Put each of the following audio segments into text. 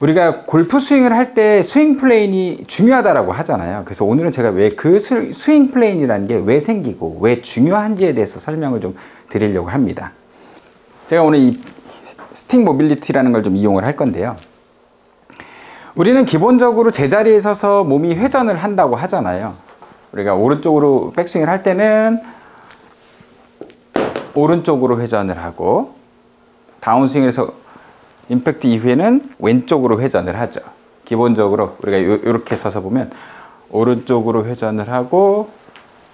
우리가 골프 스윙을 할 때 스윙 플레인이 중요하다라고 하잖아요. 그래서 오늘은 제가 왜 그 스윙 플레인이라는 게 왜 생기고 왜 중요한지에 대해서 설명을 좀 드리려고 합니다. 제가 오늘 이 스틱 모빌리티라는 걸 좀 이용을 할 건데요. 우리는 기본적으로 제자리에 서서 몸이 회전을 한다고 하잖아요. 우리가 오른쪽으로 백스윙을 할 때는 오른쪽으로 회전을 하고, 다운스윙을 해서 임팩트 이후에는 왼쪽으로 회전을 하죠. 기본적으로 우리가 이렇게 서서 보면 오른쪽으로 회전을 하고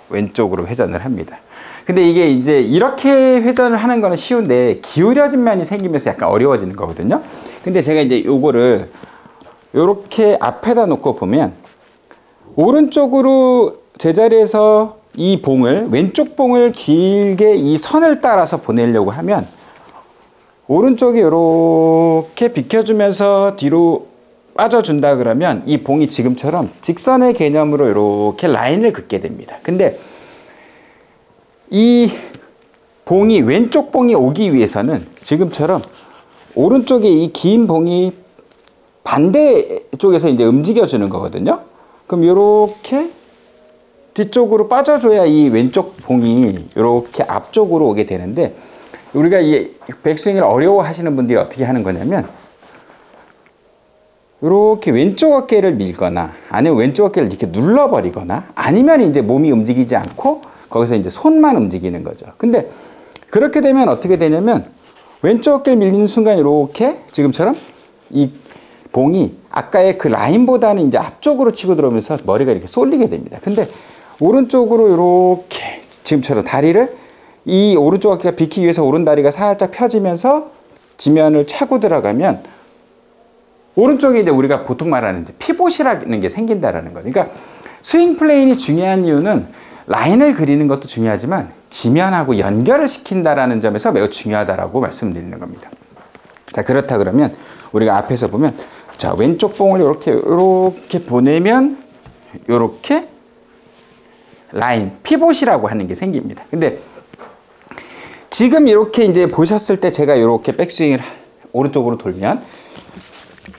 왼쪽으로 회전을 합니다. 근데 이게 이제 이렇게 회전을 하는 거는 쉬운데 기울여진 면이 생기면서 약간 어려워지는 거거든요. 근데 제가 이제 요거를 이렇게 앞에다 놓고 보면 오른쪽으로 제자리에서 이 봉을, 왼쪽 봉을 길게 이 선을 따라서 보내려고 하면 오른쪽이 이렇게 비켜주면서 뒤로 빠져준다 그러면 이 봉이 지금처럼 직선의 개념으로 이렇게 라인을 긋게 됩니다. 근데 이 봉이, 왼쪽 봉이 오기 위해서는 지금처럼 오른쪽에 이 긴 봉이 반대쪽에서 이제 움직여주는 거거든요. 그럼 이렇게 뒤쪽으로 빠져줘야 이 왼쪽 봉이 이렇게 앞쪽으로 오게 되는데, 우리가 이 백스윙을 어려워하시는 분들이 어떻게 하는 거냐면 이렇게 왼쪽 어깨를 밀거나 아니면 왼쪽 어깨를 이렇게 눌러버리거나 아니면 이제 몸이 움직이지 않고 거기서 이제 손만 움직이는 거죠. 근데 그렇게 되면 어떻게 되냐면 왼쪽 어깨를 밀리는 순간 이렇게 지금처럼 이 봉이 아까의 그 라인보다는 이제 앞쪽으로 치고 들어오면서 머리가 이렇게 쏠리게 됩니다. 근데 오른쪽으로 이렇게 지금처럼 다리를 이 오른쪽 어깨가 비키기 위해서 오른다리가 살짝 펴지면서 지면을 차고 들어가면 오른쪽에 이제 우리가 보통 말하는 이제 피봇이라는 게 생긴다라는 거죠. 그러니까 스윙 플레인이 중요한 이유는 라인을 그리는 것도 중요하지만 지면하고 연결을 시킨다라는 점에서 매우 중요하다라고 말씀드리는 겁니다. 자, 그렇다 그러면 우리가 앞에서 보면 자, 왼쪽 봉을 이렇게 보내면 이렇게 라인, 피봇이라고 하는 게 생깁니다. 근데 지금 이렇게 이제 보셨을 때 제가 이렇게 백스윙을 오른쪽으로 돌면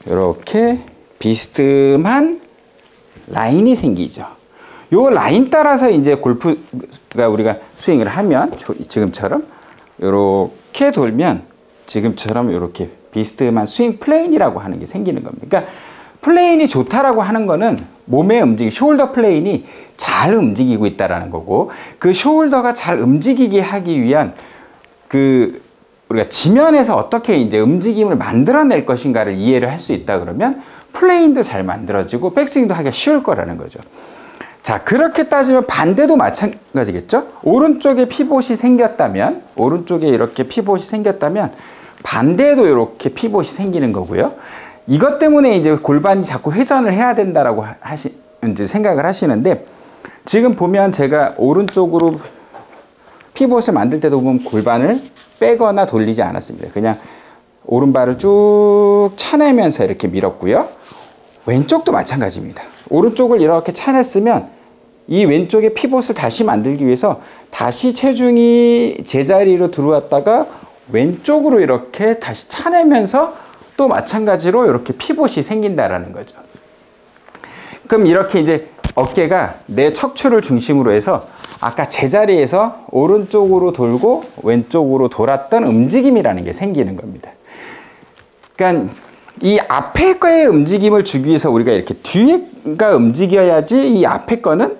이렇게 비스듬한 라인이 생기죠. 요 라인 따라서 이제 골프가 우리가 스윙을 하면 지금처럼 이렇게 돌면 지금처럼 이렇게 비스듬한 스윙 플레인이라고 하는 게 생기는 겁니다. 그러니까 플레인이 좋다라고 하는 거는 몸의 움직임, 숄더 플레인이 잘 움직이고 있다라는 거고, 그 숄더가 잘 움직이게 하기 위한 우리가 지면에서 어떻게 이제 움직임을 만들어낼 것인가를 이해를 할 수 있다 그러면 플레인도 잘 만들어지고 백스윙도 하기가 쉬울 거라는 거죠. 자, 그렇게 따지면 반대도 마찬가지겠죠? 오른쪽에 피봇이 생겼다면, 오른쪽에 이렇게 피봇이 생겼다면 반대도 이렇게 피봇이 생기는 거고요. 이것 때문에 이제 골반이 자꾸 회전을 해야 된다라고 이제 생각을 하시는데, 지금 보면 제가 오른쪽으로 피봇을 만들 때도 보면 골반을 빼거나 돌리지 않았습니다. 그냥 오른발을 쭉 차내면서 이렇게 밀었고요. 왼쪽도 마찬가지입니다. 오른쪽을 이렇게 차냈으면 이 왼쪽에 피봇을 다시 만들기 위해서 다시 체중이 제자리로 들어왔다가 왼쪽으로 이렇게 다시 차내면서 또 마찬가지로 이렇게 피봇이 생긴다라는 거죠. 그럼 이렇게 이제 어깨가 내 척추를 중심으로 해서 아까 제자리에서 오른쪽으로 돌고 왼쪽으로 돌았던 움직임이라는 게 생기는 겁니다. 그러니까 이 앞에 거의 움직임을 주기 위해서 우리가 이렇게 뒤에가 움직여야지 이 앞에 거는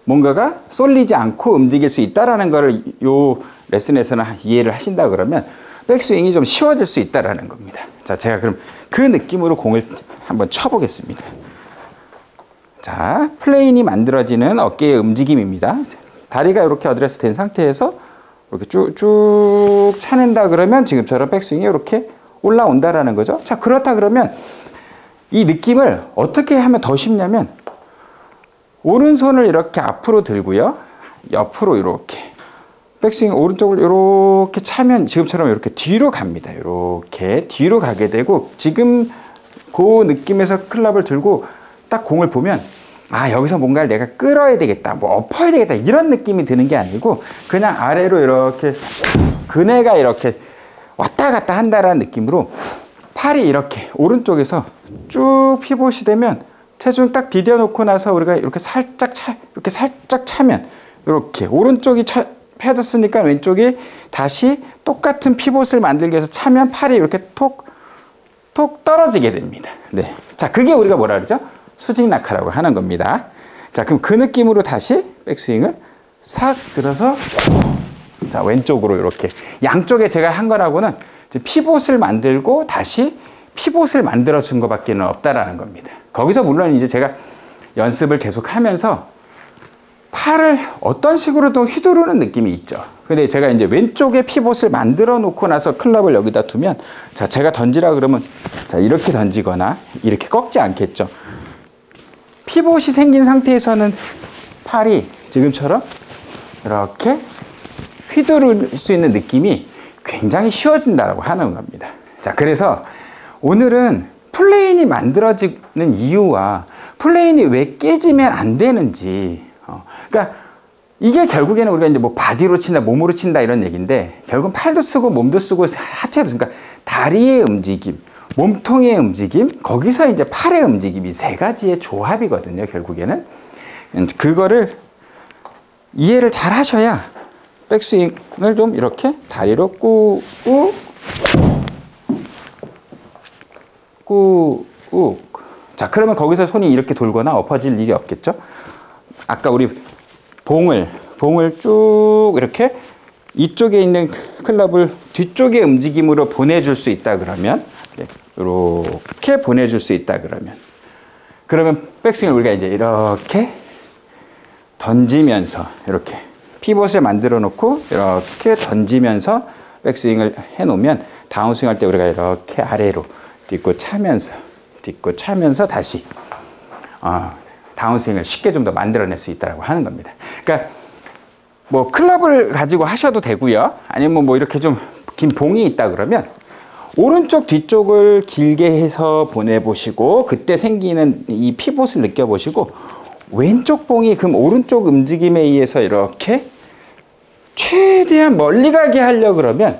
뭔가가 쏠리지 않고 움직일 수 있다라는 거를 요 레슨에서는 이해를 하신다 그러면 백스윙이 좀 쉬워질 수 있다라는 겁니다. 자, 제가 그럼 그 느낌으로 공을 한번 쳐보겠습니다. 자, 플레인이 만들어지는 어깨의 움직임입니다. 다리가 이렇게 어드레스 된 상태에서 이렇게 쭉 차낸다 그러면 지금처럼 백스윙이 이렇게 올라온다라는 거죠. 자, 그렇다 그러면 이 느낌을 어떻게 하면 더 쉽냐면 오른손을 이렇게 앞으로 들고요. 옆으로 이렇게 백스윙 오른쪽을 이렇게 차면 지금처럼 이렇게 뒤로 갑니다. 이렇게 뒤로 가게 되고, 지금 그 느낌에서 클럽을 들고 딱 공을 보면 아, 여기서 뭔가를 내가 끌어야 되겠다, 뭐 엎어야 되겠다, 이런 느낌이 드는 게 아니고 그냥 아래로 이렇게 그네가 이렇게 왔다 갔다 한다라는 느낌으로 팔이 이렇게 오른쪽에서 쭉 피봇이 되면 체중 딱 디뎌 놓고 나서 우리가 이렇게 살짝 차면 이렇게 오른쪽이 펴졌으니까 왼쪽이 다시 똑같은 피봇을 만들기 위해서 차면 팔이 이렇게 톡 떨어지게 됩니다. 네. 자, 그게 우리가 뭐라 그러죠? 수직 낙하라고 하는 겁니다. 자, 그럼 그 느낌으로 다시 백스윙을 싹 들어서 자, 왼쪽으로 이렇게 양쪽에 제가 한 거라고는 피봇을 만들고 다시 피봇을 만들어 준 것밖에 없다라는 겁니다. 거기서 물론 이제 제가 연습을 계속 하면서 팔을 어떤 식으로든 휘두르는 느낌이 있죠. 근데 제가 이제 왼쪽에 피봇을 만들어 놓고 나서 클럽을 여기다 두면 자, 제가 던지라 그러면 자, 이렇게 던지거나 이렇게 꺾지 않겠죠. 피봇이 생긴 상태에서는 팔이 지금처럼 이렇게 휘두를 수 있는 느낌이 굉장히 쉬워진다고 하는 겁니다. 자, 그래서 오늘은 플레인이 만들어지는 이유와 플레인이 왜 깨지면 안 되는지, 그러니까 이게 결국에는 우리가 이제 뭐 바디로 친다, 몸으로 친다 이런 얘기인데 결국은 팔도 쓰고 몸도 쓰고 하체도 쓰고, 그러니까 다리의 움직임, 몸통의 움직임, 거기서 이제 팔의 움직임이 세 가지의 조합이거든요. 결국에는 그거를 이해를 잘 하셔야 백스윙을 좀 이렇게 다리로 꾹 자, 그러면 거기서 손이 이렇게 돌거나 엎어질 일이 없겠죠. 아까 우리 봉을 쭉 이렇게 이쪽에 있는 클럽을 뒤쪽의 움직임으로 보내줄 수 있다 그러면 이렇게 보내줄 수 있다 그러면 백스윙을 우리가 이제 이렇게 던지면서 이렇게 피봇을 만들어 놓고 이렇게 던지면서 백스윙을 해 놓으면 다운스윙 할 때 우리가 이렇게 아래로 딛고 차면서 다시 다운스윙을 쉽게 좀 더 만들어낼 수 있다고 하는 겁니다. 그러니까 뭐 클럽을 가지고 하셔도 되고요. 아니면 뭐 이렇게 좀 긴 봉이 있다 그러면 오른쪽 뒤쪽을 길게 해서 보내보시고 그때 생기는 이 피봇을 느껴보시고 왼쪽 봉이 그럼 오른쪽 움직임에 의해서 이렇게 최대한 멀리 가게 하려고 그러면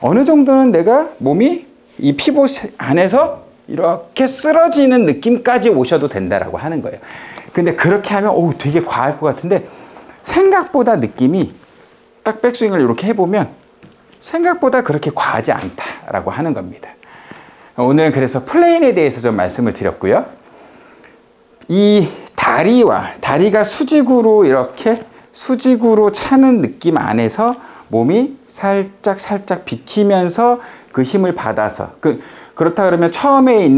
어느 정도는 내가 몸이 이 피봇 안에서 이렇게 쓰러지는 느낌까지 오셔도 된다라고 하는 거예요. 근데 그렇게 하면 되게 과할 것 같은데 생각보다 느낌이 딱 백스윙을 이렇게 해보면 생각보다 그렇게 과하지 않다라고 하는 겁니다. 오늘은 그래서 플레인에 대해서 좀 말씀을 드렸고요. 이 다리가 수직으로 이렇게 수직으로 차는 느낌 안에서 몸이 살짝 비키면서 그 힘을 받아서 그렇다 그러면 처음에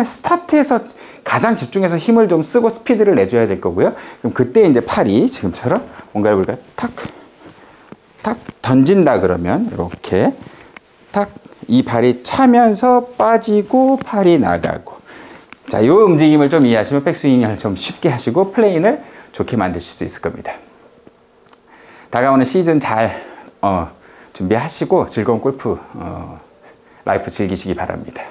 스타트에서 가장 집중해서 힘을 좀 쓰고 스피드를 내줘야 될 거고요. 그럼 그때 이제 팔이 지금처럼 뭔가를 우리가 탁 던진다 그러면 이렇게 이 발이 차면서 빠지고 팔이 나가고 자, 이 움직임을 좀 이해하시면 백스윙을 좀 쉽게 하시고 플레인을 좋게 만드실 수 있을 겁니다. 다가오는 시즌 잘 준비하시고 즐거운 골프 라이프 즐기시기 바랍니다.